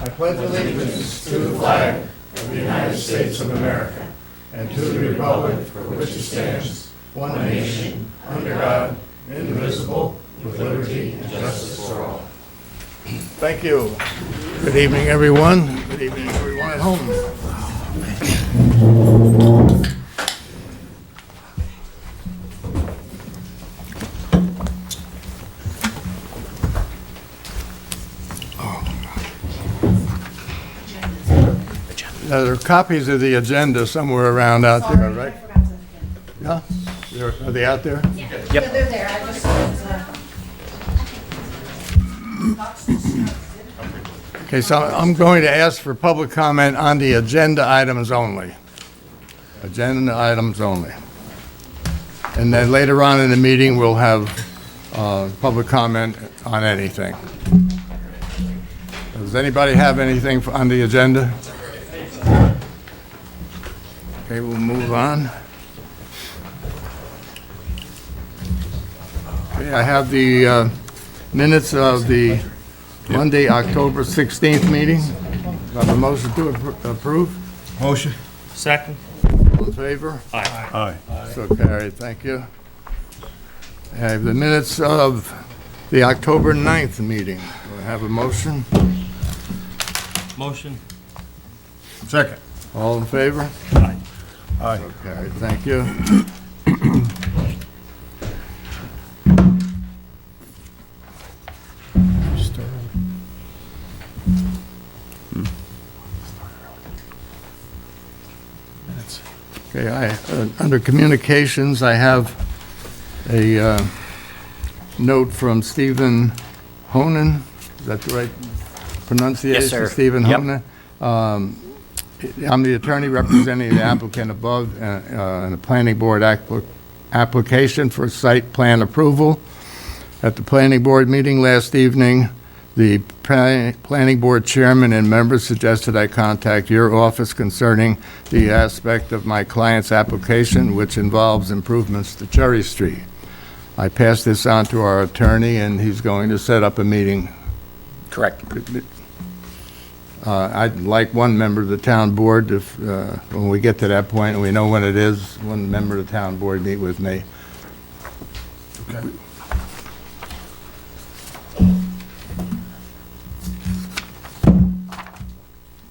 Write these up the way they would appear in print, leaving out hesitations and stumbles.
I pledge allegiance to the flag of the United States of America and to the republic for which it stands, one nation, under God, indivisible, with liberty and justice for all. Thank you. Good evening, everyone. Good evening, everyone at home. There are copies of the agenda somewhere around out there, right? Yeah? Are they out there? Yep. They're there. I just Okay, so I'm going to ask for public comment on the agenda items only. Agenda items only. And then later on in the meeting, we'll have public comment on anything. Does anybody have anything on the agenda? Okay, we'll move on. Okay, I have the minutes of the Monday, October 16th meeting. Do I have a motion to approve? Motion. Second. All in favor? Aye. So carried, thank you. I have the minutes of the October 9th meeting. Do I have a motion? Motion. Second. All in favor? Aye. Aye. So carried, thank you. Okay, under communications, I have a note from Stephen Honan. Is that the right pronunciation? Yes, sir. Stephen Yep. Honan. I'm the attorney representing the applicant above in the planning board application for site plan approval. At the planning board meeting last evening, the planning board chairman and members suggested I contact your office concerning the aspect of my client's application, which involves improvements to Cherry Street. I passed this on to our attorney, and he's going to set up a meeting. Correct. I'd like one member of the town board, if, when we get to that point and we know when it is, one member of the town board meet with me. Okay.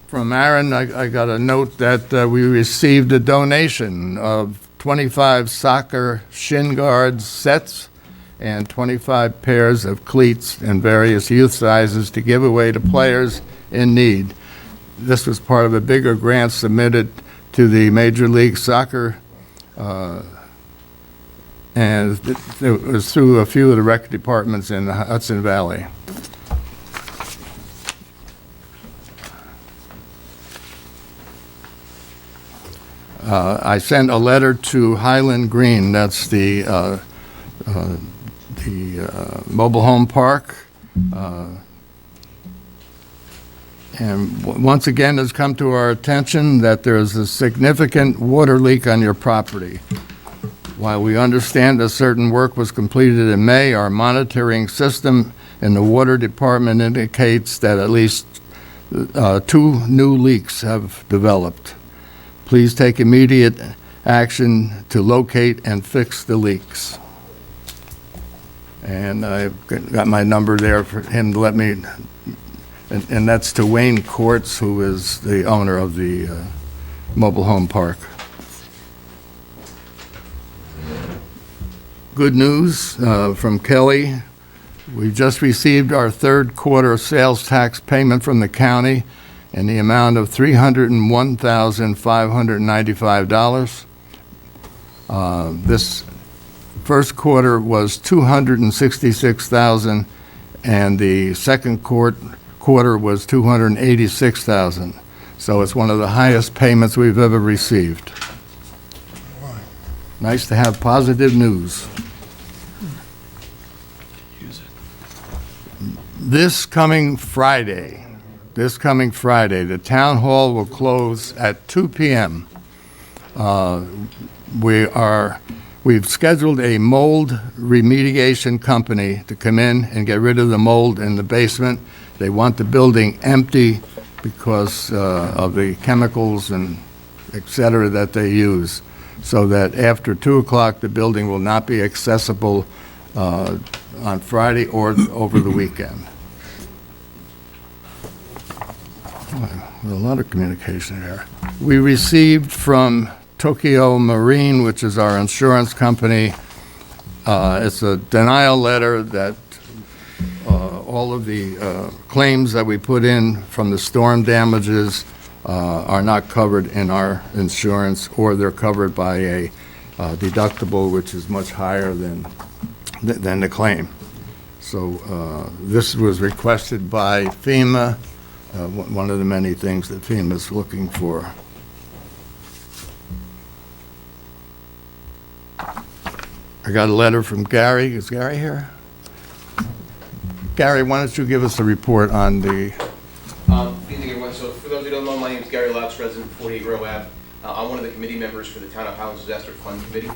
From Aaron, I got a note that we received a donation of 25 soccer shin guards sets and 25 pairs of cleats in various youth sizes to give away to players in need. This was part of a bigger grant submitted to the Major League Soccer, and it was through a few of the rec departments in the Hudson Valley. I sent a letter to Highland Green, that's the mobile home park. And once again, it's come to our attention that there is a significant water leak on your property. While we understand that certain work was completed in May, our monitoring system in the water department indicates that at least 2 new leaks have developed. Please take immediate action to locate and fix the leaks. And I've got my number there for him to let me. And that's to Wayne Courts, who is the owner of the mobile home park. Good news from Kelly. We just received our third quarter sales tax payment from the county in the amount of $301,595. This first quarter was $266,000, and the second quarter was $286,000. So it's one of the highest payments we've ever received. Nice to have positive news. This coming Friday, the town hall will close at 2 p.m. We've scheduled a mold remediation company to come in and get rid of the mold in the basement They want the building empty because of the chemicals and et cetera that they use, so that after 2 o'clock, the building will not be accessible on Friday or over the weekend. A lot of communication here. We received from Tokyo Marine, which is our insurance company, it's a denial letter that all of the claims that we put in from the storm damages are not covered in our insurance, or they're covered by a deductible which is much higher than the claim. So this was requested by FEMA, one of the many things that FEMA is looking for. I got a letter from Gary. Is Gary here? Gary, why don't you give us a report on the... Good evening, everyone. So for those who don't know, my name is Gary Laux, resident 48 Row Ave. I'm one of the committee members for the Town of Highlands Disaster Fund Committee.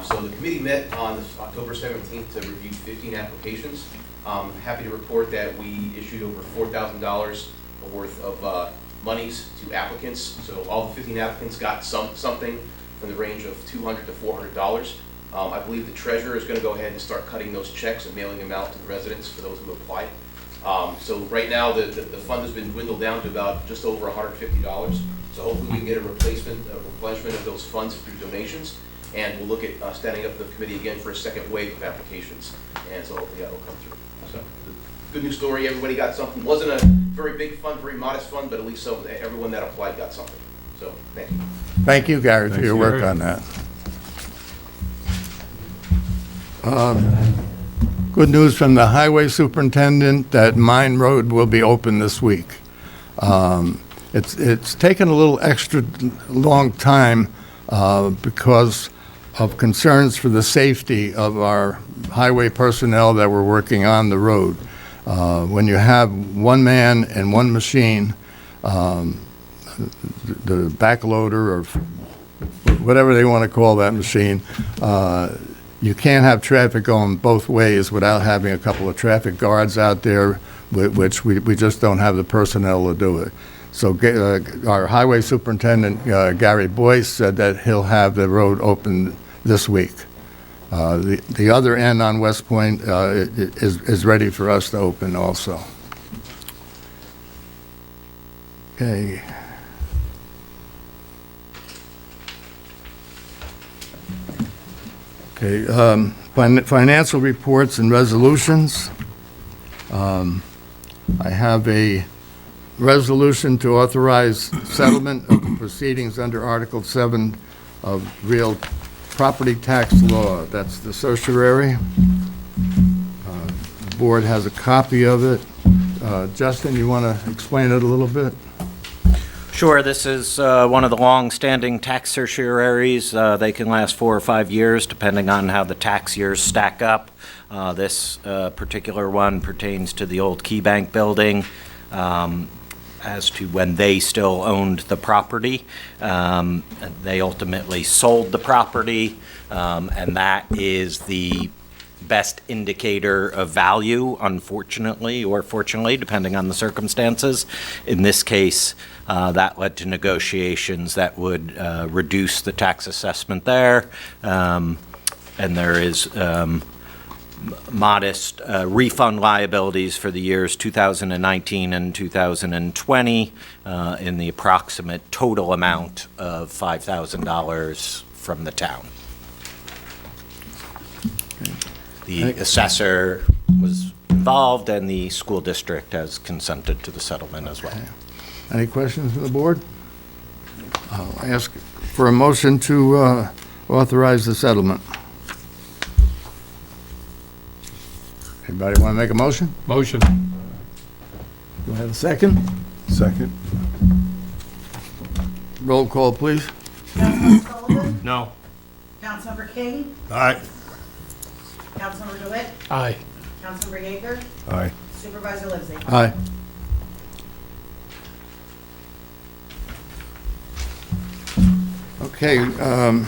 So the committee met on October 17th to review 15 applications. Happy to report that we issued over $4,000 worth of monies to applicants. So all the 15 applicants got something from the range of $200 to $400. I believe the treasurer is going to go ahead and start cutting those checks and mailing them out to the residents for those who applied. So right now, the fund has been dwindled down to about just over $150. So hopefully we can get a replenishment of those funds through donations. And we'll look at standing up the committee again for a second wave of applications. And so hopefully that will come through. So good news story, everybody got something. Wasn't a very big fund, very modest fund, but at least so everyone that applied got something. So thank you. Thank you, Gary, for Thanks, your work Gary. on that. Good news from the highway superintendent that Mine Road will be open this week. It's taken a little extra long time because of concerns for the safety of our highway personnel that were working on the road. When you have one man and one machine, the backloader or whatever they want to call that machine, you can't have traffic going both ways without having a couple of traffic guards out there, which we just don't have the personnel to do it. So our highway superintendent, Gary Boyce, said that he'll have the road open this week. The other end on West Point is ready for us to open also. Okay. Okay, financial reports and resolutions. I have a resolution to authorize settlement of the proceedings under Article 7 of real property tax law. That's the certiorari. The board has a copy of it. Justin, you want to explain it a little bit? Sure, this is one of the long-standing tax certiorari's. They can last 4 or 5 years, depending on how the tax years stack up. This particular one pertains to the old Key Bank building, as to when they still owned the property. They ultimately sold the property, and that is the best indicator of value, unfortunately, or fortunately, depending on the circumstances. In this case, that led to negotiations that would reduce the tax assessment there, and there is modest refund liabilities for the years 2019 and 2020 in the approximate total amount of $5,000 from the town. The assessor was involved, and the school district has consented to the settlement as well. Any questions from the board? I'll ask for a motion to authorize the settlement. Anybody want to make a motion? Motion. Do I have a second? Second. Roll call, please. Councilmember Sullivan? No. Councilmember King? Aye. Councilmember DeWitt? Aye. Councilmember Yeager? Aye. Supervisor Livesey? Aye. Okay, the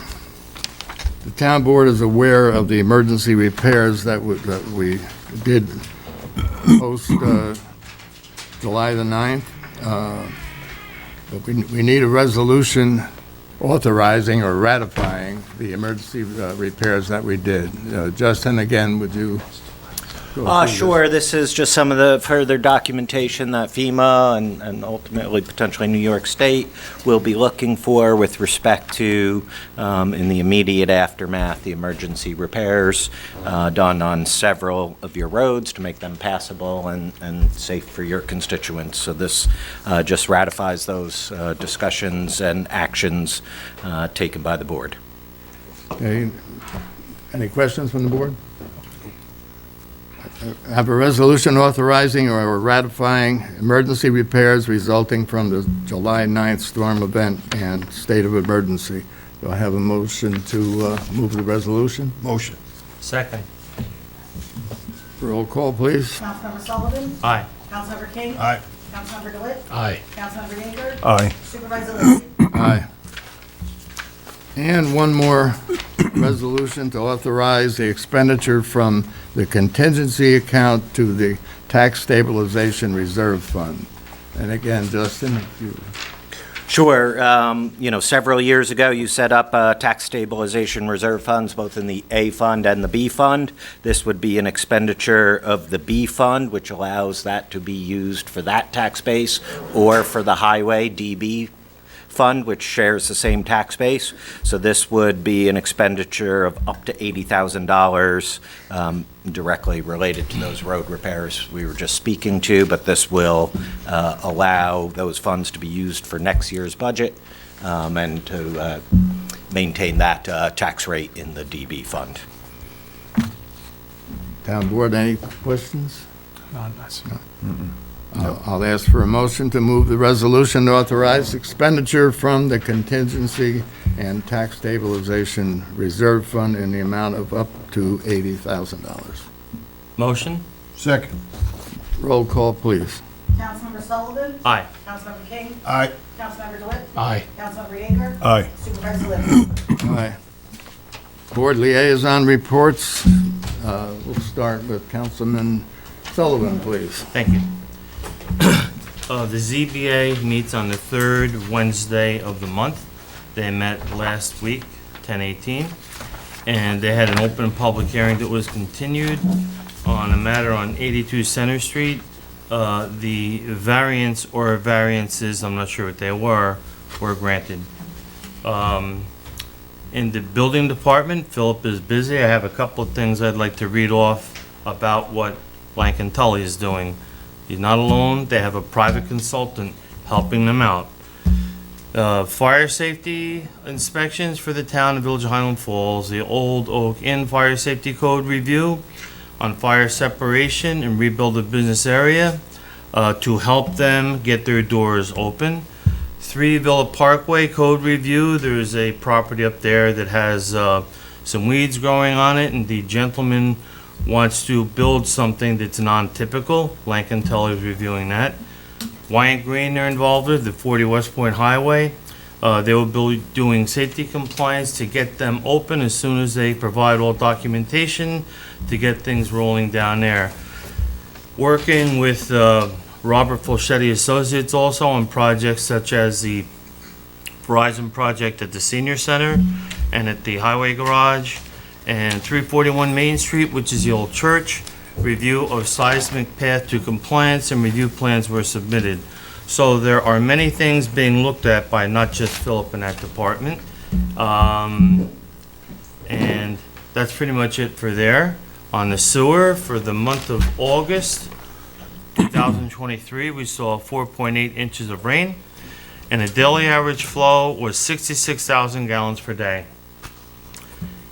town board is aware of the emergency repairs that we did post July the 9th. But we need a resolution authorizing or ratifying the emergency repairs that we did. Justin, again, would you go through this? Sure, this is just some of the further documentation that FEMA and ultimately potentially New York State will be looking for with respect to, in the immediate aftermath, the emergency repairs done on several of your roads to make them passable and safe for your constituents. So this just ratifies those discussions and actions taken by the board. Okay. Any questions from the board? Have a resolution authorizing or ratifying emergency repairs resulting from the July 9th storm event and state of emergency. Do I have a motion to move the resolution? Motion. Second. Roll call, please. Councilmember Sullivan? Aye. Councilmember King? Aye. Councilmember DeWitt? Aye. Councilmember Yeager? Aye. Supervisor Lindsey? Aye. And one more resolution to authorize the expenditure from the contingency account to the tax stabilization reserve fund. And again, Justin, if you... Sure. Several years ago, you set up tax stabilization reserve funds, both in the A fund and the B fund. This would be an expenditure of the B fund, which allows that to be used for that tax base, or for the highway DB fund, which shares the same tax base. So this would be an expenditure of up to $80,000 directly related to those road repairs we were just speaking to, but this will allow those funds to be used for next year's budget and to maintain that tax rate in the DB fund. Town board, any questions? I'll ask for a motion to move the resolution to authorize expenditure from the contingency and tax stabilization reserve fund in the amount of up to $80,000. Motion? Second. Roll call, please. Councilmember Sullivan? Aye. Councilmember King? Aye. Councilmember DeWitt? Aye. Councilmember Yeager? Aye. Supervisor Lindsey? Aye. Board liaison reports. We'll start with Councilman Sullivan, please. Thank you. The ZBA meets on the third Wednesday of the month. They met last week, 10/18, and they had an open public hearing that was continued on a matter on 82 Center Street. The variance or variances, I'm not sure what they were granted. In the building department, Philip is busy. I have a couple of things I'd like to read off about what Blank & Tully is doing. He's not alone. They have a private consultant helping them out. Fire safety inspections for the town of Village of Highland Falls, the Old Oak Inn Fire Safety Code review on fire separation and rebuild the business area to help them get their doors open. 3 Villa Parkway Code review. There's a property up there that has some weeds growing on it, and the gentleman wants to build something that's non-typical. Blank & Tully is reviewing that. Wyatt Green, they're involved with, the 40 West Point Highway. They will be doing safety compliance to get them open as soon as they provide all documentation to get things rolling down there. Working with Robert Fulchetti Associates also on projects such as the Verizon project at the Senior Center and at the Highway Garage. And 341 Main Street, which is the old church. Review of seismic path to compliance and review plans were submitted. So there are many things being looked at by not just Philip in that department. And that's pretty much it for there. On the sewer, for the month of August 2023, we saw 4.8 inches of rain, and the daily average flow was 66,000 gallons per day.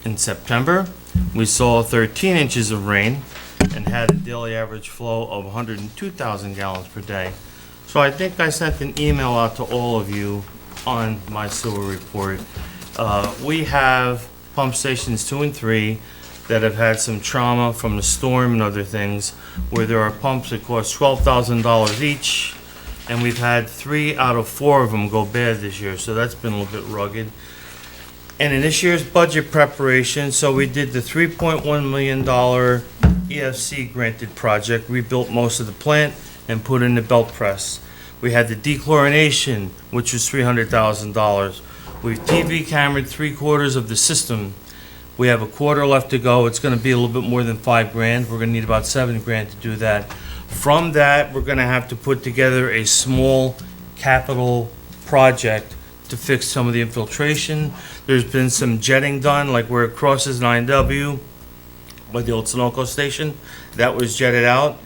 In September, we saw 13 inches of rain and had a daily average flow of 102,000 gallons per day. So I think I sent an email out to all of you on my sewer report. We have pump stations 2 and 3 that have had some trauma from the storm and other things, where there are pumps that cost $12,000 each, and we've had 3 out of 4 of them go bad this year, so that's been a little bit rugged. And in this year's budget preparation, so we did the $3.1 million EFC granted project, rebuilt most of the plant, and put in the belt press. We had the dechlorination, which was $300,000. We've TV camered 3/4 of the system. We have a quarter left to go. It's gonna be a little bit more than $5,000. We're gonna need about $7,000 to do that. From that, we're gonna have to put together a small capital project to fix some of the infiltration. There's been some jetting done, like where it crosses 9W, by the old Sunoco station. That was jetted out.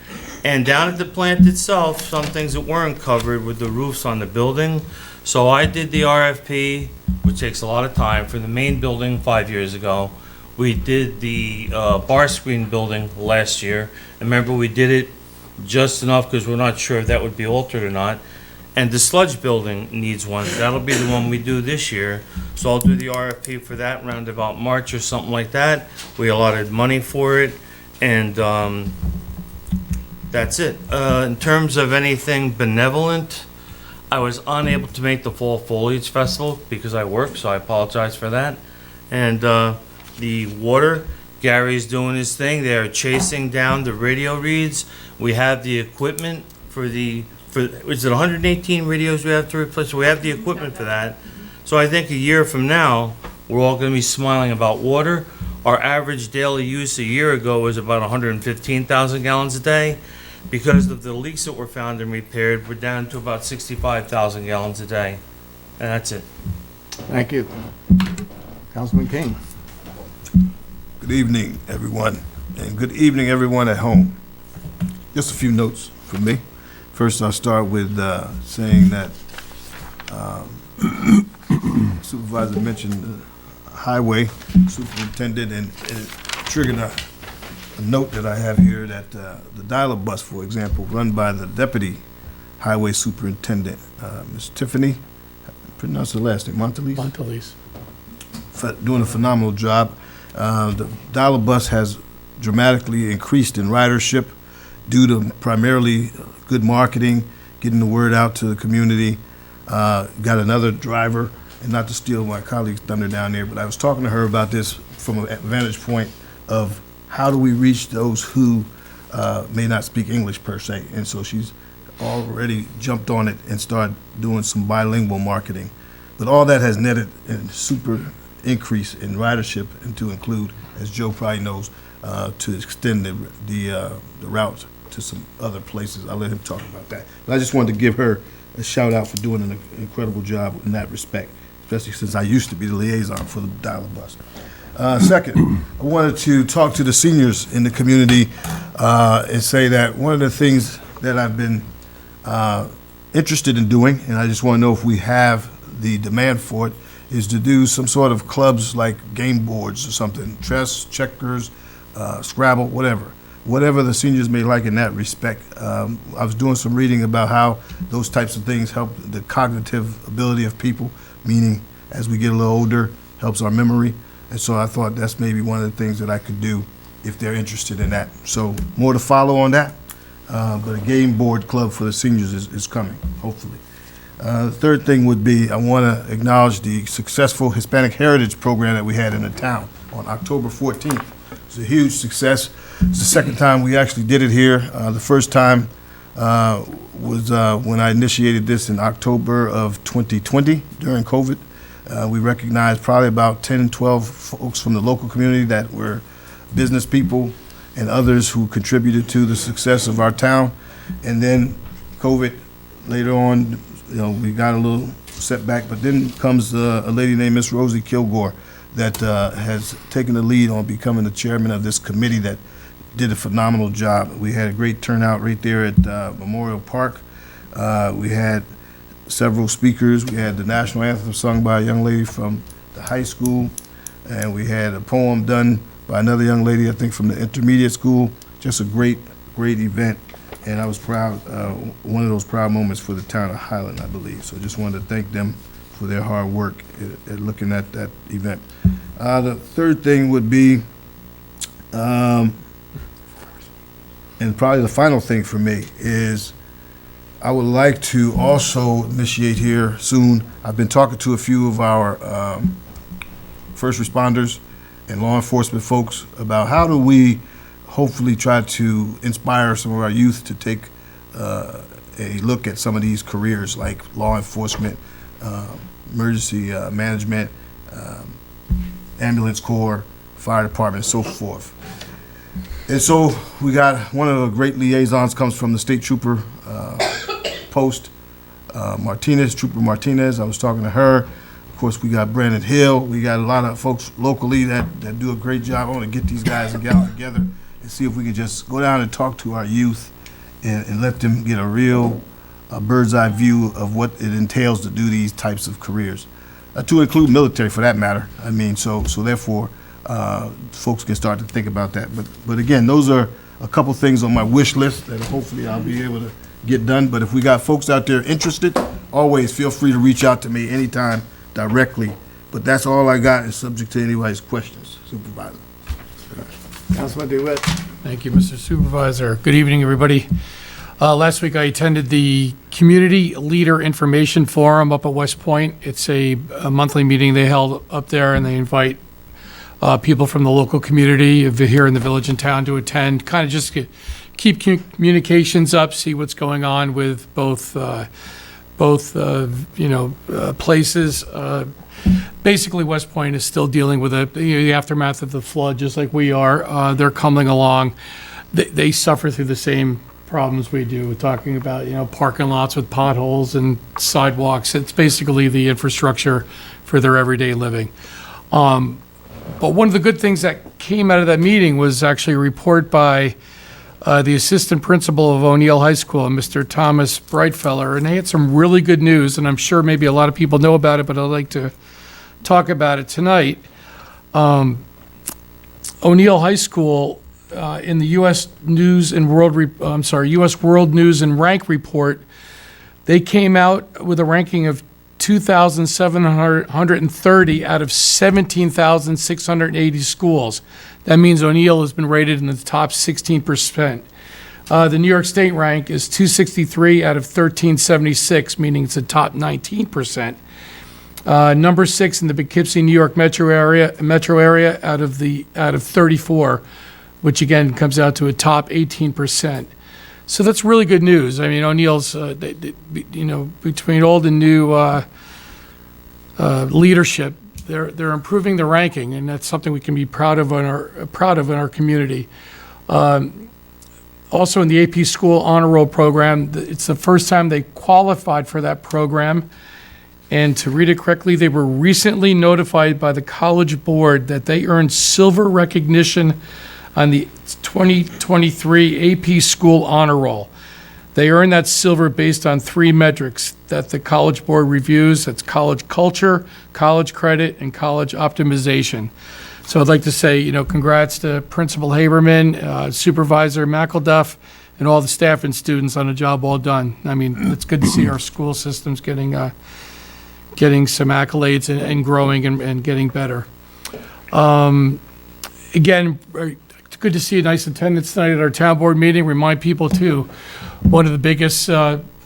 And down at the plant itself, some things that weren't covered with the roofs on the building. So I did the RFP, which takes a lot of time, for the main building 5 years ago. We did the bar screen building last year. And remember, we did it just enough because we're not sure if that would be altered or not. And the sludge building needs one. That'll be the one we do this year. So I'll do the RFP for that around about March or something like that. We allotted money for it, and that's it. In terms of anything benevolent, I was unable to make the Fall Foliage Festival because I work, so I apologize for that. And the water, Gary's doing his thing. They're chasing down the radio reads. We have the equipment for is it 118 radios we have to replace? So we have the equipment for that. So I think a year from now, we're all gonna be smiling about water. Our average daily use a year ago was about 115,000 gallons a day. Because of the leaks that were found and repaired, we're down to about 65,000 gallons a day. And that's it. Thank you. Councilman King. Good evening, everyone, and good evening, everyone at home. Just a few notes from me. First, I'll start with saying that Supervisor mentioned the highway superintendent, and it triggered a note that I have here that the dialer bus, for example, run by the deputy highway superintendent, Ms. Tiffany, pronounce her last name, Montalese? Doing a phenomenal job. The dialer bus has dramatically increased in ridership due to primarily good marketing, getting the word out to the community. Got another driver, and not to steal my colleague's thunder down there, but I was talking to her about this from a vantage point of how do we reach those who may not speak English per se. And so she's already jumped on it and started doing some bilingual marketing. But all that has netted a super increase in ridership, and to include, as Joe probably knows, to extend the route to some other places. I'll let him talk about that. But I just wanted to give her a shout out for doing an incredible job in that respect, especially since I used to be the liaison for the dialer bus. Second, I wanted to talk to the seniors in the community and say that one of the things that I've been interested in doing, and I just want to know if we have the demand for it, is to do some sort of clubs like game boards or something, chess, checkers, Scrabble, whatever the seniors may like in that respect. I was doing some reading about how those types of things help the cognitive ability of people, meaning as we get a little older, helps our memory. And so I thought that's maybe one of the things that I could do if they're interested in that. So more to follow on that, but a game board club for the seniors is coming, hopefully. The third thing would be, I want to acknowledge the successful Hispanic Heritage Program that we had in the town on October 14th. It's a huge success. It's the second time we actually did it here. The first time was when I initiated this in October of 2020 during COVID. We recognized probably about 10, 12 folks from the local community that were business people and others who contributed to the success of our town. And then COVID later on, we got a little setback, but then comes a lady named Miss Rosie Kilgore that has taken the lead on becoming the chairman of this committee that did a phenomenal job. We had a great turnout right there at Memorial Park. We had several speakers. We had the national anthem sung by a young lady from the high school, and we had a poem done by another young lady, I think from the intermediate school. Just a great event, and I was proud, one of those proud moments for the town of Highland, I believe. So just wanted to thank them for their hard work at looking at that event. The third thing would be, and probably the final thing for me, is I would like to also initiate here soon. I've been talking to a few of our first responders and law enforcement folks about how do we hopefully try to inspire some of our youth to take a look at some of these careers like law enforcement, emergency management, ambulance corps, fire department, and so forth. And so we got one of the great liaisons comes from the state trooper post, Martinez, Trooper Martinez. I was talking to her. Of course, we got Brandon Hill. We got a lot of folks locally that do a great job. I want to get these guys and gals together and see if we can just go down and talk to our youth and let them get a real bird's eye view of what it entails to do these types of careers, to include military for that matter. I mean, so therefore, folks can start to think about that. But again, those are a couple things on my wish list that hopefully I'll be able to get done. But if we got folks out there interested, always feel free to reach out to me anytime directly. But that's all I got, is subject to anybody's questions, Supervisor. Councilman DeWitt. Thank you, Mr. Supervisor. Good evening, everybody. Last week, I attended the Community Leader Information Forum up at West Point. It's a monthly meeting they held up there, and they invite people from the local community here in the village and town to attend, kind of just keep communications up, see what's going on with both places. Basically, West Point is still dealing with the aftermath of the flood, just like we are. They're coming along. They suffer through the same problems we do. We're talking about, parking lots with potholes and sidewalks. It's basically the infrastructure for their everyday living. But one of the good things that came out of that meeting was actually a report by the assistant principal of O'Neill High School, Mr. Thomas Brightfeller, and they had some really good news, and I'm sure maybe a lot of people know about it, but I'd like to talk about it tonight. O'Neill High School, in the U.S. News and U.S. World News and Rank report, they came out with a ranking of 2,730 out of 17,680 schools. That means O'Neill has been rated in the top 16%. The New York State rank is 263 out of 1,376, meaning it's the top 19%. Number 6 in the Poughkeepsie, New York metro area out of 34, which again comes out to a top 18%. So that's really good news. I mean, O'Neill's, between old and new leadership, they're improving the ranking, and that's something we can be proud of in our community. Also, in the AP School Honor Roll program, it's the first time they qualified for that program. And to read it correctly, they were recently notified by the College Board that they earned silver recognition on the 2023 AP School Honor Roll. They earned that silver based on 3 metrics that the College Board reviews. That's college culture, college credit, and college optimization. So I'd like to say, congrats to Principal Haberman, Supervisor McElduff, and all the staff and students on a job well done. I mean, it's good to see our school systems getting some accolades and growing and getting better. Again, it's good to see a nice attendance tonight at our town board meeting. Remind people too, one of the biggest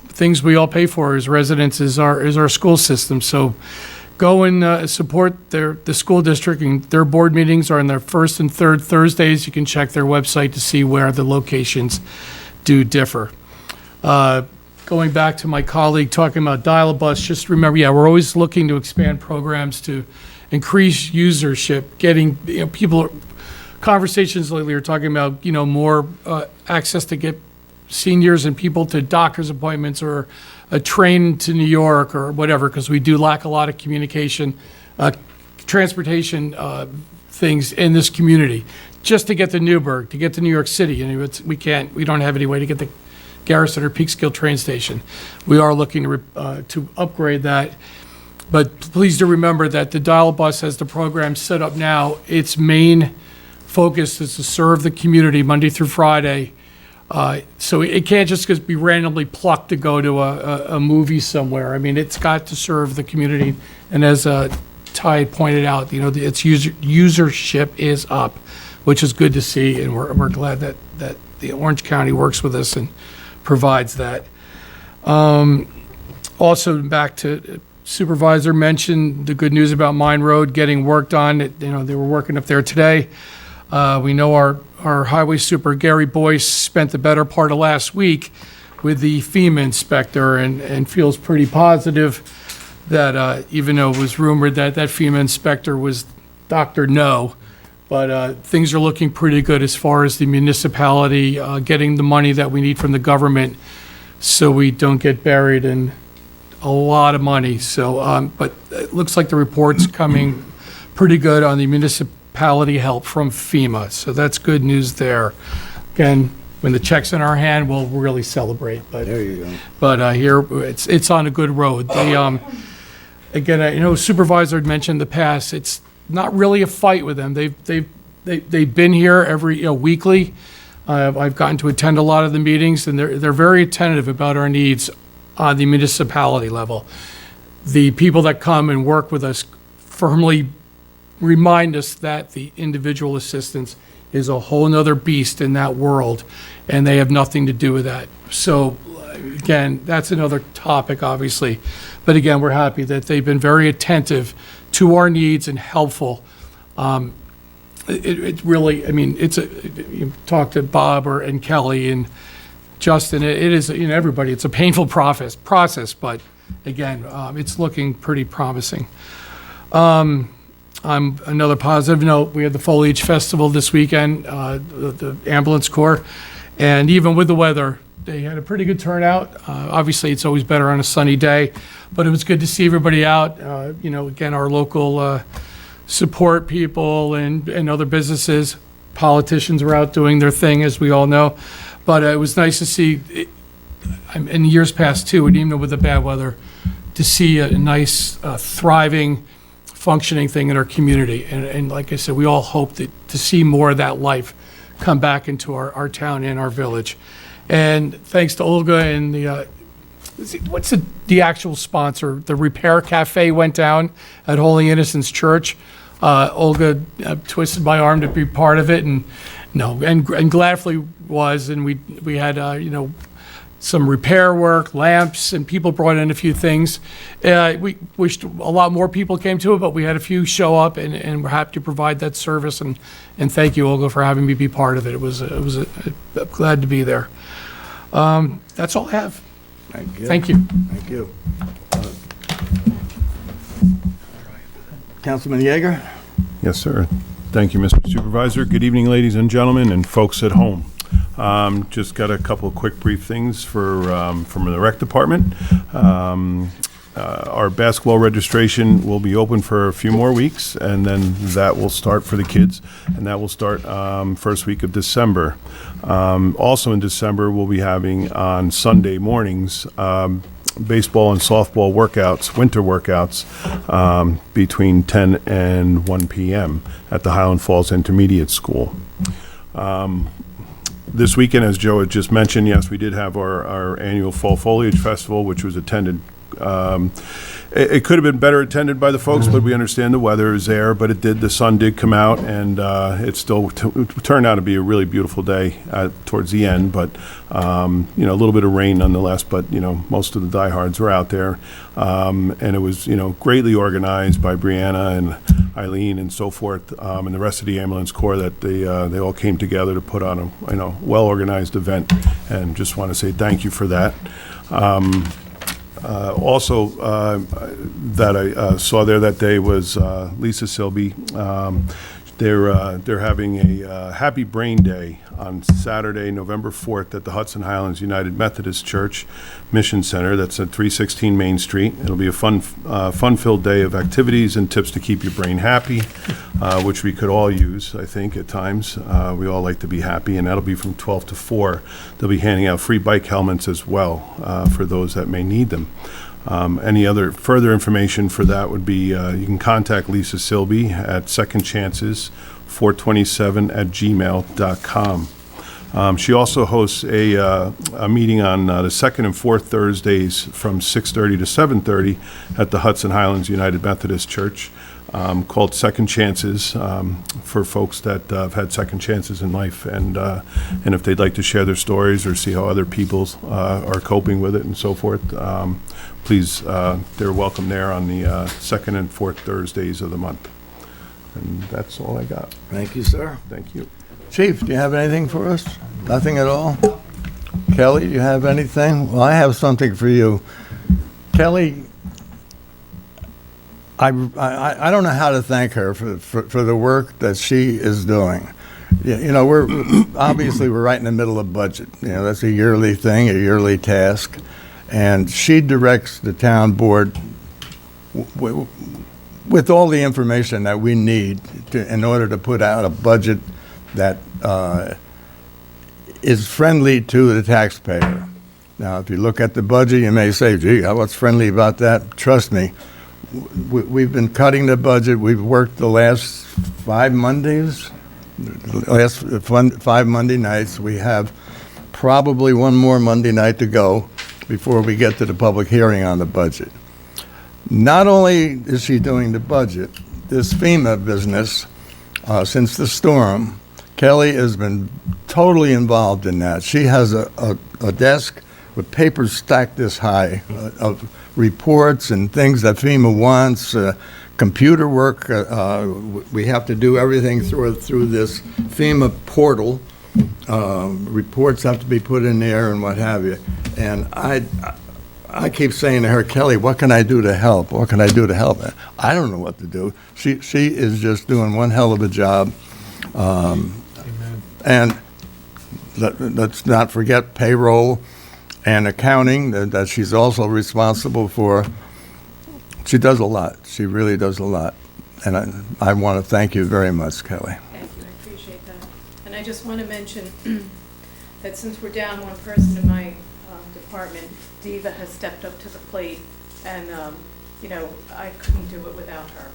things we all pay for as residents is our school system. So go and support the school district, and their board meetings are on their first and third Thursdays. You can check their website to see where the locations do differ. Going back to my colleague talking about dial-a-bus, just remember, we're always looking to expand programs to increase usership, getting people. Conversations lately are talking about more access to get seniors and people to doctor's appointments or a train to New York or whatever, because we do lack a lot of communication, transportation things in this community. Just to get to Newburgh, to get to New York City, we don't have any way to get to Garrison or Peekskill train station. We are looking to upgrade that. But please do remember that the dial-a-bus, as the program set up now, its main focus is to serve the community Monday through Friday. So it can't just be randomly plucked to go to a movie somewhere. I mean, it's got to serve the community. And as Ty pointed out, its usership is up, which is good to see. And we're glad that the Orange County works with us and provides that. Also, back to Supervisor mentioned the good news about Mine Road getting worked on. They were working up there today. We know our highway super, Gary Boyce, spent the better part of last week with the FEMA inspector and feels pretty positive that even though it was rumored that that FEMA inspector was Dr. No, but things are looking pretty good as far as the municipality getting the money that we need from the government so we don't get buried in a lot of money. So, but it looks like the report's coming pretty good on the municipality help from FEMA. So that's good news there. Again, when the check's in our hand, we'll really celebrate. But There you go. but here, it's on a good road. They, again, I know Supervisor had mentioned in the past, it's not really a fight with them. They've been here every, weekly. I've gotten to attend a lot of the meetings, and they're very attentive about our needs on the municipality level. The people that come and work with us firmly remind us that the individual assistance is a whole nother beast in that world, and they have nothing to do with that. So, again, that's another topic, obviously. But again, we're happy that they've been very attentive to our needs and helpful. It really, I mean, you talk to Bob and Kelly and Justin, it is, everybody, it's a painful process, but again, it's looking pretty promising. Another positive note, we had the Foliage Festival this weekend, the Ambulance Corps, and even with the weather, they had a pretty good turnout. Obviously, it's always better on a sunny day, but it was good to see everybody out. Again, our local support people and other businesses, politicians were out doing their thing, as we all know. But it was nice to see, in years past too, and even with the bad weather, to see a nice, thriving, functioning thing in our community. And like I said, we all hope to see more of that life come back into our town and our village. And thanks to Olga and what's the actual sponsor? The Repair Cafe went down at Holy Innocents Church. Olga twisted my arm to be part of it, and gladly was. And we had some repair work, lamps, and people brought in a few things. We wished a lot more people came to it, but we had a few show up, and we're happy to provide that service. And thank you, Olga, for having me be part of it. It was glad to be there. That's all I have. Thank you. Thank you. Thank you. Councilman Yeager? Yes, sir. Thank you, Mr. Supervisor. Good evening, ladies and gentlemen, and folks at home. Just got a couple of quick brief things from the rec department. Our basketball registration will be open for a few more weeks, and then that will start for the kids, and that will start first week of December. Also in December, we'll be having on Sunday mornings baseball and softball workouts, winter workouts, between 10 and 1 p.m. at the Highland Falls Intermediate School. This weekend, as Joe had just mentioned, yes, we did have our annual Fall Foliage Festival, which was attended. It could have been better attended by the folks, but we understand the weather is there. But the sun did come out, and it still turned out to be a really beautiful day towards the end. But a little bit of rain nonetheless. But most of the diehards were out there, and it was greatly organized by Brianna and Eileen and so forth, and the rest of the ambulance corps. That they all came together to put on a well organized event, and just want to say thank you for that. Also, that I saw there that day was Lisa Silby. They're having a Happy Brain Day on Saturday, November 4th at the Hudson Highlands United Methodist Church Mission Center. That's at 316 Main Street. It'll be a fun-filled day of activities and tips to keep your brain happy, which we could all use, I think, at times. We all like to be happy, and that'll be from 12 to 4. They'll be handing out free bike helmets as well for those that may need them. Any other further information for that would be you can contact Lisa Silby at secondchances427@gmail.com. She also hosts a meeting on the second and fourth Thursdays from 6:30 to 7:30 at the Hudson Highlands United Methodist Church, called Second Chances, for folks that have had second chances in life, and if they'd like to share their stories or see how other people are coping with it and so forth. Please, they're welcome there on the second and fourth Thursdays of the month. And that's all I got. Thank you, sir. Thank you. Chief, do you have anything for us? Nothing at all? Kelly, you have anything? Well, I have something for you. Kelly, I don't know how to thank her for the work that she is doing. You know, we're right in the middle of budget. You know, that's a yearly thing, a yearly task. And she directs the town board with all the information that we need in order to put out a budget that is friendly to the taxpayer. Now, if you look at the budget, you may say, gee, what's friendly about that? Trust me, we've been cutting the budget. We've worked the last 5 Mondays, five Monday nights. We have probably one more Monday night to go before we get to the public hearing on the budget. Not only is she doing the budget, this FEMA business, since the storm, Kelly has been totally involved in that. She has a desk with papers stacked this high of reports and things that FEMA wants, computer work. We have to do everything through this FEMA portal. Reports have to be put in there and what have you. And I keep saying to her, Kelly, what can I do to help? What can I do to help? I don't know what to do. She is just doing one hell of a job. And let's not forget payroll and accounting that she's also responsible for. She does a lot. She really does a lot. And I want to thank you very much, Kelly. Thank you, I appreciate that. And I just want to mention that since we're down one person in my department, Diva has stepped up to the plate, and, you know, I couldn't do it without her.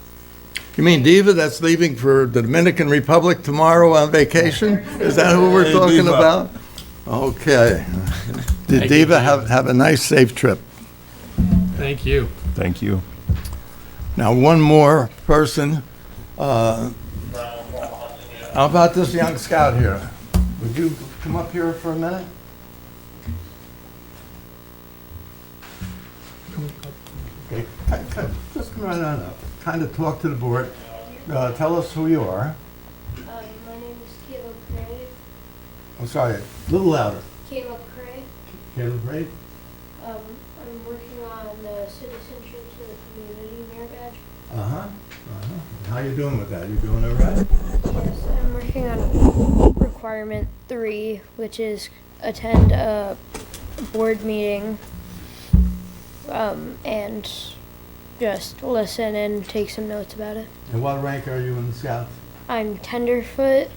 You mean Diva that's leaving for the Dominican Republic tomorrow on vacation? Is that who we're talking about? Okay. Did Diva have a nice, safe trip? Thank you. Thank you. Now, one more person. How about this young scout here? Would you come up here for a minute? Okay, just come right on up. Kind of talk to the board. Tell us who you are. My name is Caleb Craig. I'm sorry, a little louder. Caleb Craig. Caleb Ray? I'm working on the citizenship to the community mayor badge. Uh-huh. How you doing with that? You doing all right? Yes, I'm working on requirement 3, which is attend a board meeting and just listen and take some notes about it. And what rank are you in the Scouts? I'm tenderfoot.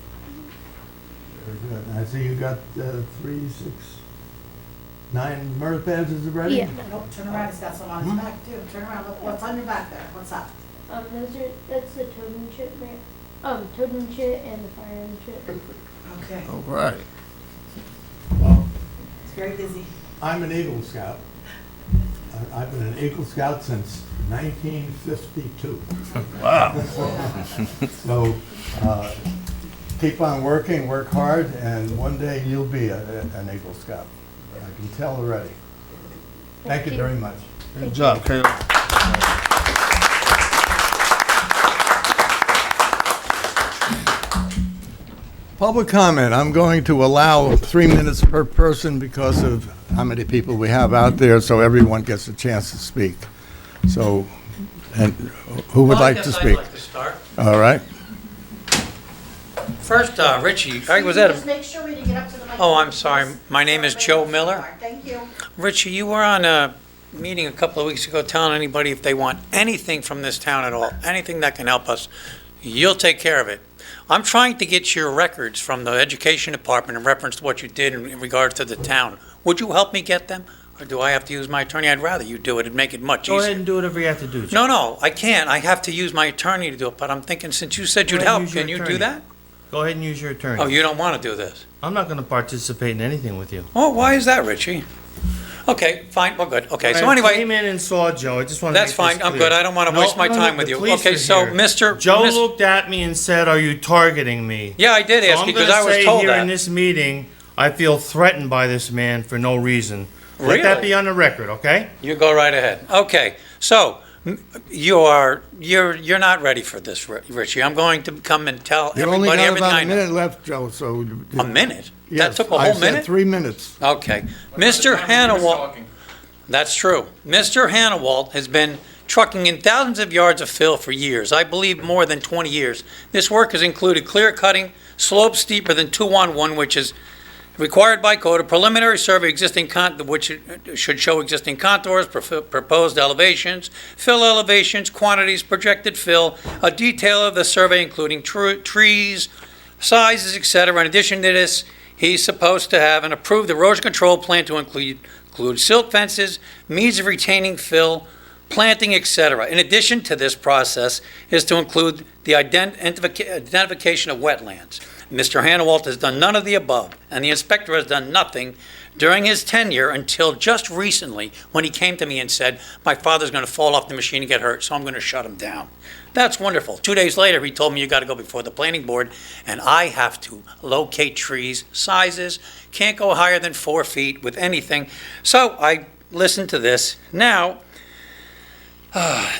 Very good. I see you got 3, 6, 9 merit badges already? Yeah. Nope, turn around, he's got some on his back too. Turn around, look what's on your back there. What's that? That's the totemship, totemship and the firemanship. Okay, All right. it's very busy. I'm an Eagle Scout. I've been an Eagle Scout since 1952. Wow. So keep on working, work hard, and one day you'll be an Eagle Scout. I can tell already. Thank you very much. Good job, Caleb. Public comment. I'm going to allow 3 minutes per person because of how many people we have out there, so everyone gets a chance to speak. So, and who would like to speak? I'd like to start. All right. First, Richie, I was at Just a, make sure when you get up to the microphone. oh, I'm sorry. My name is Joe Miller. Thank you. Richie, you were on a meeting a couple of weeks ago telling anybody if they want anything from this town at all, anything that can help us, you'll take care of it. I'm trying to get your records from the education department in reference to what you did in regards to the town. Would you help me get them? Or do I have to use my attorney? I'd rather you do it. It'd make it much Go ahead easier. and do whatever you have to do, Joe. No, I can't. I have to use my attorney to do it, but I'm thinking since you said you'd Go ahead help, and use your can you do attorney. that? Go ahead and use your attorney. Oh, you don't want to do this? I'm not going to participate in anything with you. Oh, why is that, Richie? Okay, fine, we're good. Okay, so I anyway, came in and saw Joe. I just want to that's fine. I'm good. I don't want to waste my time with you. Okay, so Mr. Joe looked at me and said, "Are you targeting me?" Yeah, I did So ask I'm you because gonna I was say told here in that. this meeting, I feel threatened by this man for no reason. Let that Really? be on the record, okay? You go right ahead. Okay, so You're not ready for this, Richie. I'm going to come and tell You only everybody got everything about I a know. minute left, Joe, so. A minute? Yes, That took a I whole said minute? 3 minutes. Okay. Mr. Hannawalt, that's true. Mr. Hannawalt has been trucking in thousands of yards of fill for years, I believe more than 20 years. This work has included clear cutting, slopes steeper than 2-on-1, which is required by code, a preliminary survey which should show existing contours, proposed elevations, fill elevations, quantities, projected fill, a detail of the survey including trees, sizes, etc. In addition to this, he's supposed to have an approved erosion control plan to include silt fences, means of retaining fill, planting, etc. In addition to this process is to include the identification of wetlands. Mr. Hannawalt has done none of the above, and the inspector has done nothing during his tenure until just recently when he came to me and said, my father's going to fall off the machine and get hurt, so I'm going to shut him down. That's wonderful. 2 days later, he told me you got to go before the planning board, and I have to locate trees, sizes, can't go higher than 4 feet with anything. So I listened to this. Now,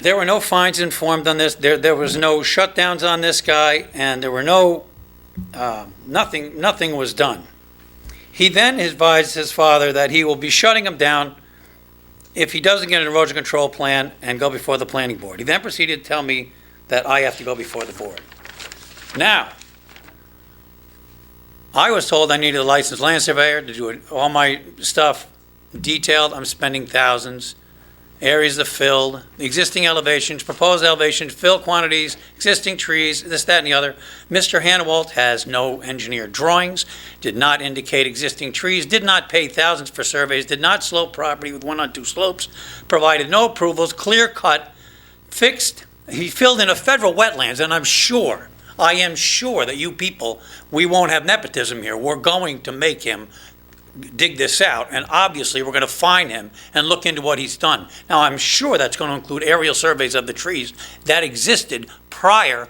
there were no fines informed on this. There was no shutdowns on this guy, and there were nothing was done. He then advised his father that he will be shutting him down if he doesn't get an erosion control plan and go before the planning board. He then proceeded to tell me that I have to go before the board. Now, I was told I needed a licensed land surveyor to do all my stuff detailed. I'm spending thousands. Areas of fill, existing elevations, proposed elevations, fill quantities, existing trees, this, that, and the other. Mr. Hannawalt has no engineered drawings, did not indicate existing trees, did not pay thousands for surveys, did not slope property with 1 on 2 slopes, provided no approvals, clear cut, fixed. He filled in a federal wetlands, and I am sure that you people, we won't have nepotism here. We're going to make him dig this out, and obviously we're going to fine him and look into what he's done. Now, I'm sure that's going to include aerial surveys of the trees that existed prior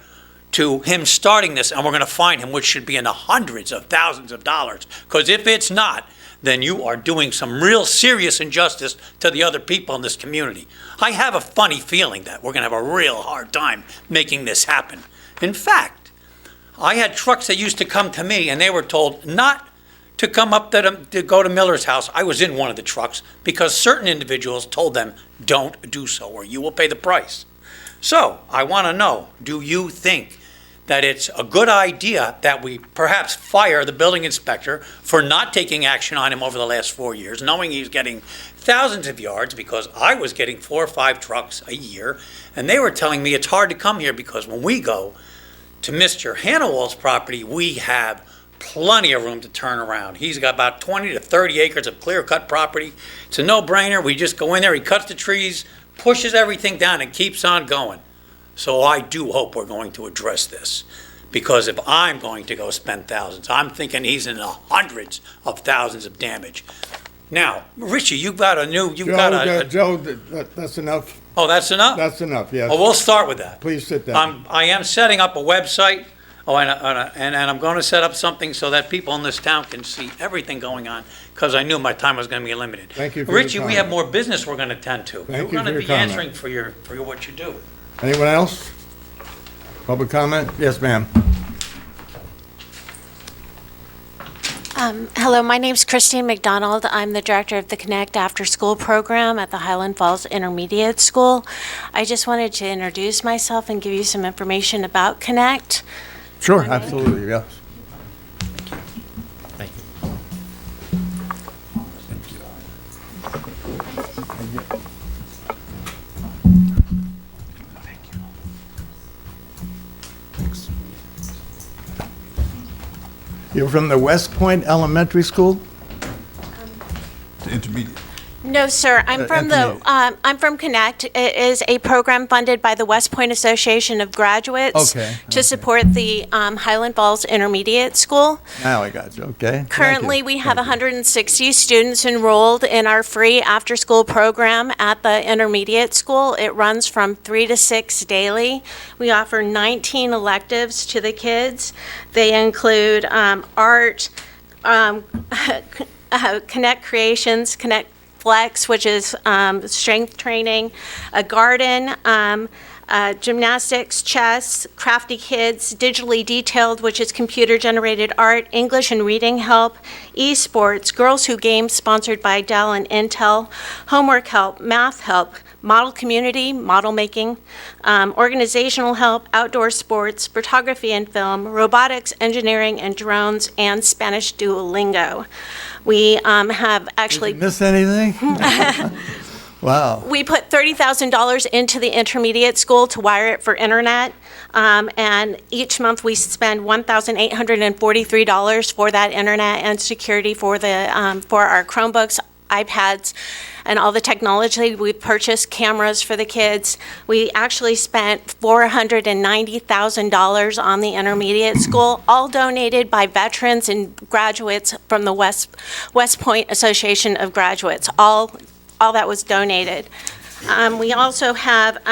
to him starting this, and we're going to fine him, which should be in the hundreds of thousands of dollars, because if it's not, then you are doing some real serious injustice to the other people in this community. I have a funny feeling that we're going to have a real hard time making this happen. In fact, I had trucks that used to come to me, and they were told not to come up to go to Miller's house. I was in one of the trucks because certain individuals told them, don't do so, or you will pay the price. So I want to know, do you think that it's a good idea that we perhaps fire the building inspector for not taking action on him over the last 4 years, knowing he's getting thousands of yards, because I was getting 4 or 5 trucks a year, and they were telling me it's hard to come here because when we go to Mr. Hannawalt's property, we have plenty of room to turn around. He's got about 20 to 30 acres of clear-cut property. It's a no-brainer. We just go in there, he cuts the trees, pushes everything down, and keeps on going. So I do hope we're going to address this, because if I'm going to go spend thousands, I'm thinking he's in the hundreds of thousands of damage. Now, Richie, Joe, That's enough. Oh, that's enough? That's enough, yes. Oh, we'll start with that. Please sit down. I am setting up a website. Oh, and I'm going to set up something so that people in this town can see everything going on, because I knew my time was going to be limited. Thank you for your Richie, we comment. have more business we're going to tend to. Thank We're you going to for be your comment. answering for what you do. Anyone else? Public comment? Yes, ma'am. Hello, my name's Christine McDonald. I'm the director of the Connect After School program at the Highland Falls Intermediate School. I just wanted to introduce myself and give you some information about Connect. Sure, absolutely, yes. Thank you. You're from the West Point Elementary School? The intermediate. No, sir. I'm from I'm from Connect. It is a program funded by the West Point Association of Graduates to support the Highland Falls Intermediate School. Now I got you, okay. Thank Currently, you. we have 160 students enrolled in our free after-school program at the intermediate school. It runs from 3 to 6 daily. We offer 19 electives to the kids. They include art, Connect Creations, Connect Flex, which is strength training, a garden, gymnastics, chess, Crafty Kids, digitally detailed, which is computer-generated art, English and reading help, esports, Girls Who Game, sponsored by Dell and Intel, homework help, math help, model community, model making, organizational help, outdoor sports, photography and film, robotics, engineering and drones, and Spanish Duolingo. We have actually... Miss anything? Wow. We put $30,000 into the intermediate school to wire it for internet, and each month we spend $1,843 for that internet and security for the for our Chromebooks, iPads, and all the technology. We purchased cameras for the kids. We actually spent $490,000 on the intermediate school, all donated by veterans and graduates from the West Point Association of Graduates. All that was donated. We also have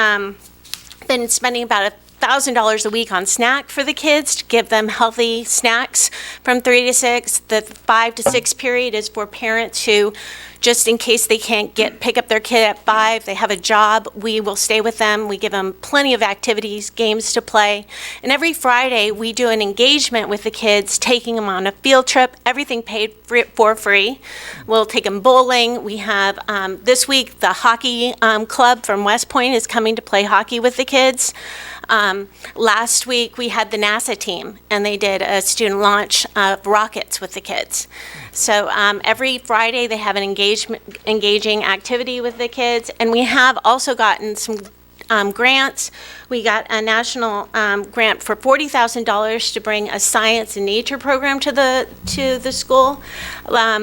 been spending about $1,000 a week on snack for the kids to give them healthy snacks from 3 to 6. The 5 to 6 period is for parents who, just in case they can't pick up their kid at 5, they have a job, we will stay with them. We give them plenty of activities, games to play. And every Friday, we do an engagement with the kids, taking them on a field trip, everything paid for free. We'll take them bowling. We have, this week, the hockey club from West Point is coming to play hockey with the kids. Last week, we had the NASA team, and they did a student launch of rockets with the kids. So every Friday, they have an engaging activity with the kids, and we have also gotten some grants. We got a national grant for $40,000 to bring a science and nature program to the school.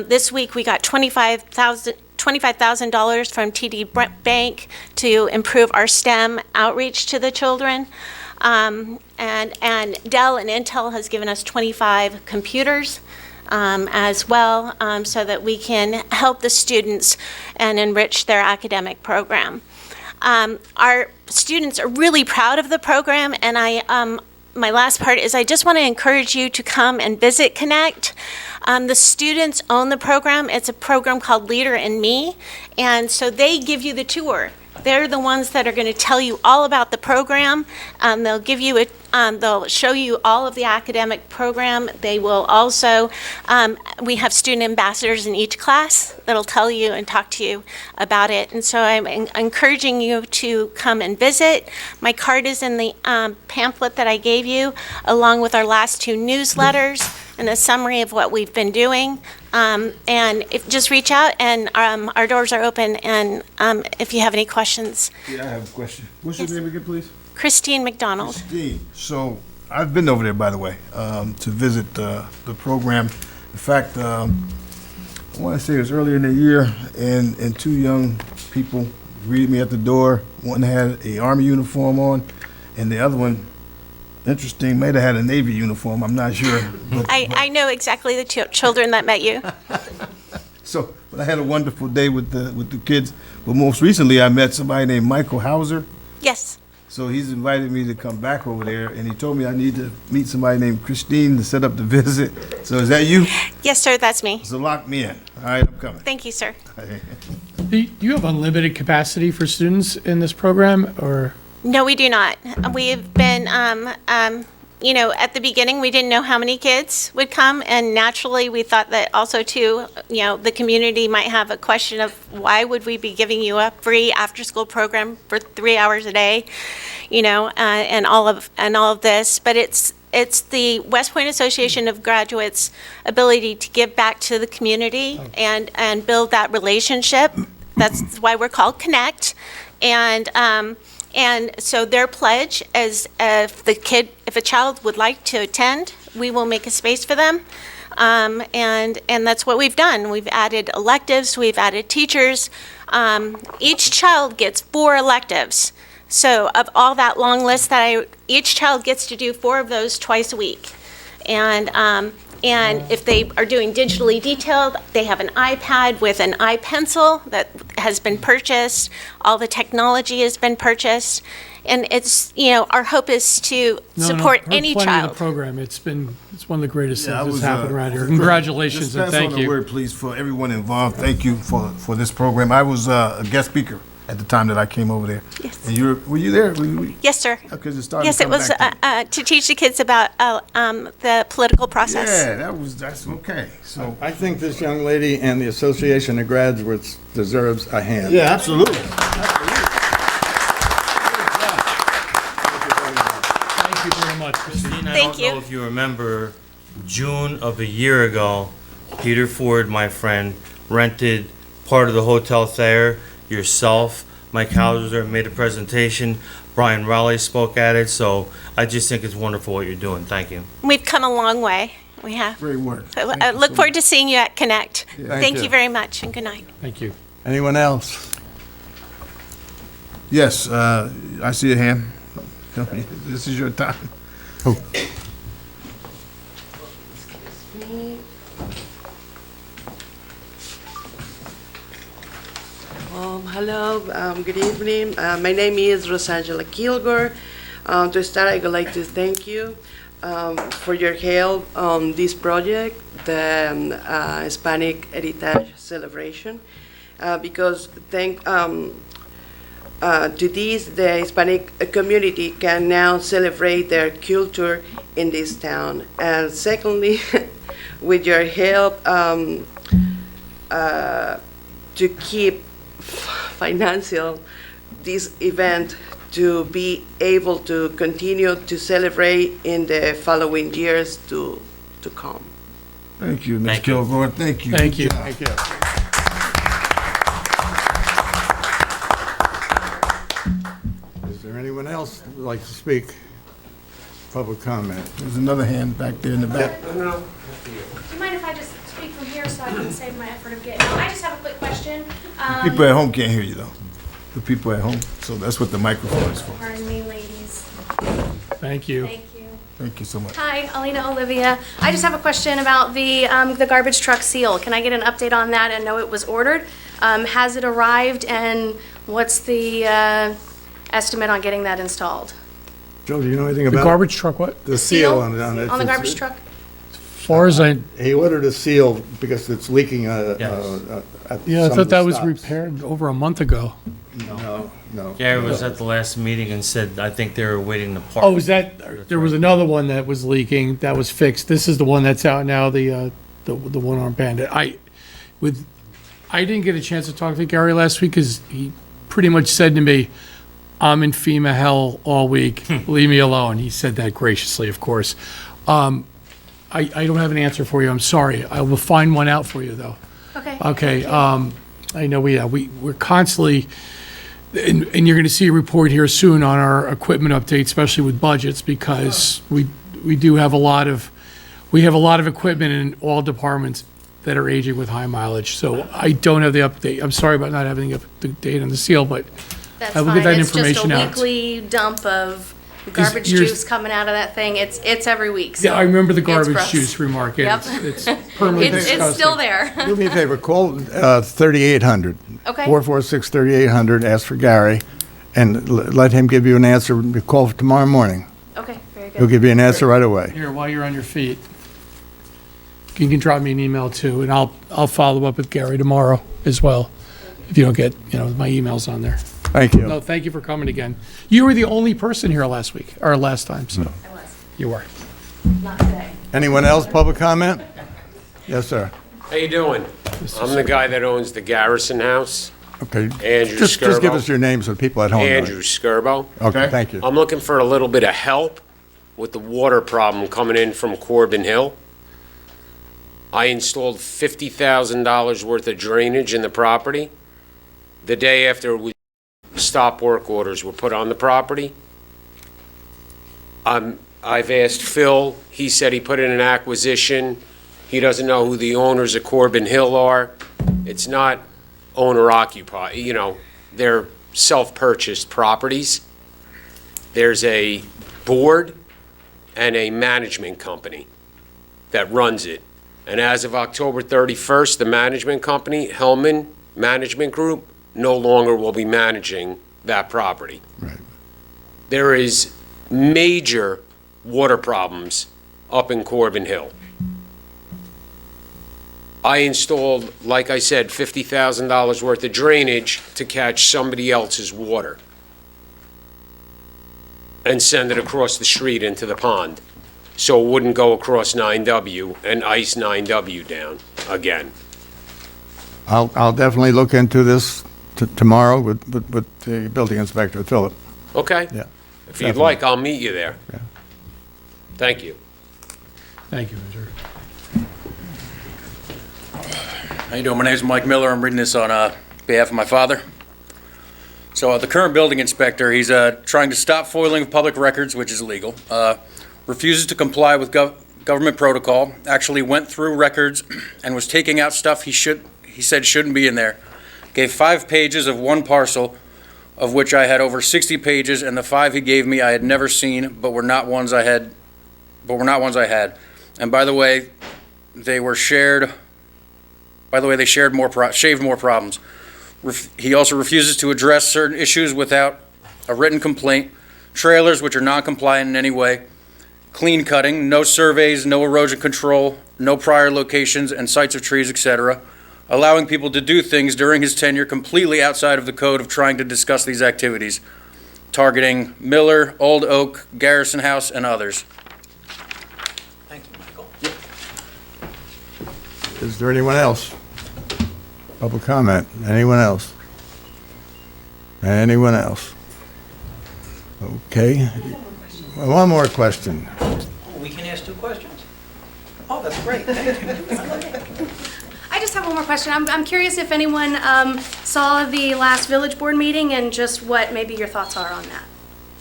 This week, we got $25,000 from TD Bank to improve our STEM outreach to the children. And Dell and Intel has given us 25 computers as well, so that we can help the students and enrich their academic program. Our students are really proud of the program, and my last part is I just want to encourage you to come and visit Connect. The students own the program. It's a program called Leader in Me, and so they give you the tour. They're the ones that are going to tell you all about the program. They'll give you they'll show you all of the academic program. They will also, we have student ambassadors in each class that'll tell you and talk to you about it. And so I'm encouraging you to come and visit. My card is in the pamphlet that I gave you, along with our last 2 newsletters and a summary of what we've been doing. And just reach out, and our doors are open, and if you have any questions. Yeah, I have a question. What's your name again, please? Christine McDonald. Christine. So I've been over there, by the way, to visit the program. In fact, I want to say it was earlier in the year, and 2 young people greeted me at the door. One had a Army uniform on, and the other one, interesting, might have had a Navy uniform. I'm not sure. I know exactly the children that met you. So, but I had a wonderful day with the kids. But most recently, I met somebody named Michael Hauser. Yes. So he's invited me to come back over there, and he told me I need to meet somebody named Christine to set up the visit. So is that you? Yes, sir, that's me. So lock me in. All right, I'm coming. Thank you, sir. Do you have unlimited capacity for students in this program, or? No, we do not. We've been, at the beginning, we didn't know how many kids would come, and naturally, we thought that also, too, the community might have a question of why would we be giving you a free after-school program for 3 hours a day, and all of this. But it's the West Point Association of Graduates' ability to give back to the community and build that relationship. That's why we're called Connect, and so their pledge is if a child would like to attend, we will make a space for them. And that's what we've done. We've added electives, we've added teachers. Each child gets 4 electives. So of all that long list each child gets to do 4 of those twice a week. And And if they are doing digitally detailed, they have an iPad with an iPencil that has been purchased. All the technology has been purchased. And it's, our hope is to support any Plenty of child. the program. It's one of the greatest Yeah, I things was, that's happened around here. just Congratulations and pass thank on the you. word, please, for everyone involved. Thank you for this program. I was a guest speaker at the time that I came over there. Yes. And were you there? Yes, sir. Because it started Yes, to it come was back to- to teach the kids about the political process. Yeah, that's okay. So, I think this young lady and the Association of Graduates deserves a hand. yeah, absolutely. Thank you very much. Christine, I Thank don't know you. if you remember, June of a year ago, Peter Ford, my friend, rented part of the Hotel Thayer, yourself, Mike Hauser made a presentation, Brian Raleigh spoke at it, so I just think it's wonderful what you're doing. Thank you. We've come a long way. We have. Great work. I look forward to seeing you at Connect. Thank you. you very much and good night. Thank you. Anyone else? Yes, I see a hand. This is your time. Hello, good evening. My name is Rosangela Kilgore. To start, I would like to thank you for your help on this project, the Hispanic Heritage Celebration, because to this, the Hispanic community can now celebrate their culture in this town. And secondly, with your help to keep financial this event to be able to continue to celebrate in the following years to come. Thank you, Ms. Thank you. Kilgore. Thank you. Thank you. Thank you. Is there anyone else who would like to speak? Public comment. There's another hand back there in the back. Do you mind if I just speak from here so I can save my effort of getting? I just have a quick question. People at home can't hear you, though. The people at home, so that's what the microphone is for. Pardon me, ladies. Thank you. Thank you. Thank you so much. Hi, Alina Olivia. I just have a question about the garbage truck seal. Can I get an update on that? I know it was ordered. Has it arrived, and what's the estimate on getting that installed? Joe, do you know anything The about? garbage truck, what? The seal on it. On the It's- garbage truck? As far as I, He ordered a seal because it's leaking Yes. at yeah, I some thought of the that was stops. repaired over a month ago. No. Gary was at the last meeting and said, I think they were waiting the part. Oh, is that, there was another one that was leaking, that was fixed. This is the one that's out now, the one-armed bandit. I didn't get a chance to talk to Gary last week because he pretty much said to me, I'm in FEMA hell all week, leave me alone. He said that graciously, of course. I don't have an answer for you, I'm sorry. I will find one out for you, though. Okay. Okay, I know we're constantly, and you're gonna see a report here soon on our equipment update, especially with budgets, because we do have a lot of equipment in all departments that are aging with high mileage, so I don't have the update. I'm sorry about not having the update on the seal, but That's I will fine. get that It's just information a out. weekly dump of garbage yours- juice coming out of that thing. It's every week. So Yeah, I remember the it's garbage gross. juice remark. Yep. It's permanently It's disgusting. still there. Do me a favor, call 3800. Okay. 446-3800, ask for Gary, and let him give you an answer. Call tomorrow morning. Okay, very good. He'll give you an answer right away. Here, while you're on your feet, you can drop me an email too, and I'll follow up with Gary tomorrow as well, if you don't get, my email's on there. Thank you. No, thank you for coming again. You were the only person here last week, or last time, so. I was. You were. Not today. Anyone else, public comment? Yes, sir. How you doing? I'm the guy that owns the Garrison House, Okay. Andrew Just give Skirbo. us your name so people at home know. Andrew Skirbo. Okay, thank you. I'm looking for a little bit of help with the water problem coming in from Corbin Hill. I installed $50,000 worth of drainage in the property. The day after stop work orders were put on the property. I've asked Phil, he said he put in an acquisition. He doesn't know who the owners of Corbin Hill are. It's not owner occupied, they're self-purchased properties. There's a board and a management company. that runs it. And as of October 31st, the management company, Hellman Management Group, no longer will be managing that property. Right. There is major water problems up in Corbin Hill. I installed, like I said, $50,000 worth of drainage to catch somebody else's water and send it across the street into the pond, so it wouldn't go across 9W and ice 9W down again. I'll definitely look into this tomorrow with the building inspector, Philip. Okay? Yeah. If you'd like, I'll meet you there. Yeah. Thank you. Thank you, Mr. How you doing? My name's Mike Miller. I'm reading this on behalf of my father. So the current building inspector, he's trying to stop foiling of public records, which is illegal, refuses to comply with government protocol, actually went through records and was taking out stuff he said shouldn't be in there. Gave 5 pages of one parcel, of which I had over 60 pages, and the 5 he gave me I had never seen, but were not ones I had. And by the way, they shared shaved more problems. He also refuses to address certain issues without a written complaint. Trailers which are non-compliant in any way. Clean cutting, no surveys, no erosion control, no prior locations and sites of trees, etc. Allowing people to do things during his tenure completely outside of the code of trying to discuss these activities. Targeting Miller, Old Oak, Garrison House, and others. Thank you, Michael. Is there anyone else? Public comment? Anyone else? Anyone else? Okay. One more question. We can ask 2 questions? Oh, that's great. Thank you. I just have one more question. I'm curious if anyone saw the last village board meeting and just what maybe your thoughts are on that.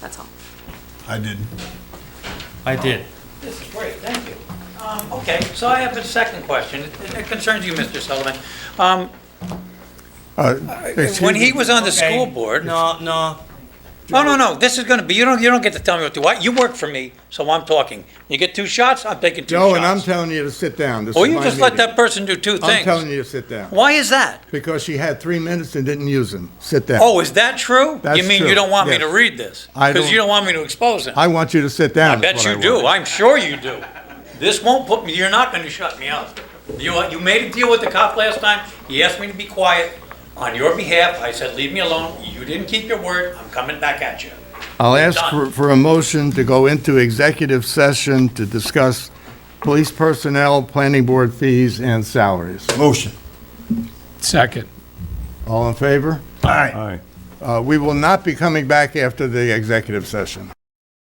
That's all. I didn't. I did. This is great, thank you. Okay, so I have a second question. It concerns you, Mr. Sullivan. When he was on the school board... No. No, this is gonna be, you don't get to tell me what to do. You work for me, so I'm talking. You get 2 shots, I'm taking 2 shots. Joe, and I'm telling you to sit down. This Well, is you my just let meeting. that person do 2 things. I'm telling you to sit down. Why is that? Because she had 3 minutes and didn't use them. Sit down. Oh, is that true? That's You mean true, you don't want me yes. to read this? I Because don't- you don't want me to expose him? I want you to sit down. I is bet what you I do. want. I'm sure you do. This won't put me, you're not gonna shut me up. You made a deal with the cop last time. He asked me to be quiet. On your behalf, I said, leave me alone. You didn't keep your word. I'm coming back at you. I'll ask Done. for a motion to go into executive session to discuss police personnel, planning board fees, and salaries. Motion. Second. All in favor? Aye. Aye. We will not be coming back after the executive session.